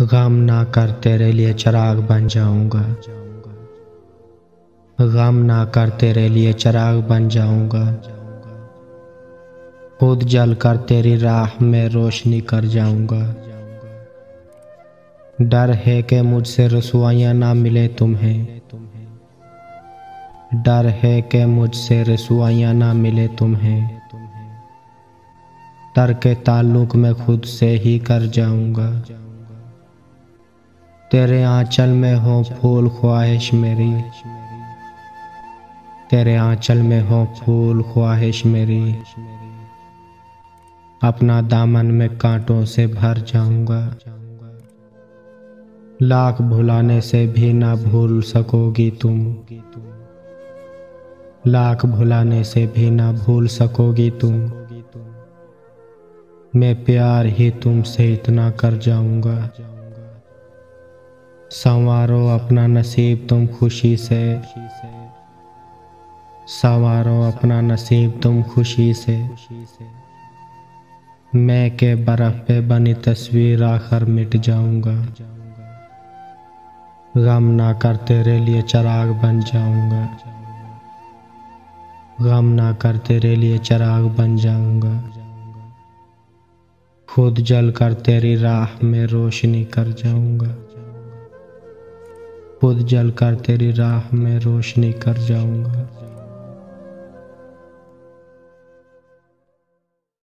गम ना कर तेरे लिए चिराग बन जाऊंगा। गम ना कर तेरे लिए चिराग बन जाऊंगा। खुद जल कर तेरी राह में रोशनी कर जाऊंगा। डर है कि मुझसे रसवाइयाँ ना मिले तुम्हें। डर है कि मुझसे रसवाइयाँ ना मिले तुम्हें। तर्क ताल्लुक में खुद से ही कर जाऊंगा। तेरे आंचल में हो फूल ख्वाहिश मेरी। तेरे आंचल में हो फूल ख्वाहिश मेरी। अपना दामन में कांटों से भर जाऊंगा। लाख भुलाने से भी ना भूल सकोगी तुम। लाख भुलाने से भी ना भूल सकोगी तुम। मैं प्यार ही तुमसे इतना कर जाऊंगा। संवारो अपना नसीब तुम खुशी से। संवारो अपना नसीब तुम खुशी से। मैं के बर्फ पे बनी तस्वीर आखिर मिट जाऊंगा। गम ना कर तेरे लिए चिराग बन जाऊंगा। गम ना कर तेरे लिए चिराग बन जाऊंगा। खुद जल कर तेरी राह में रोशनी कर जाऊंगा। खुद जल कर तेरी राह में रोशनी कर जाऊंगा।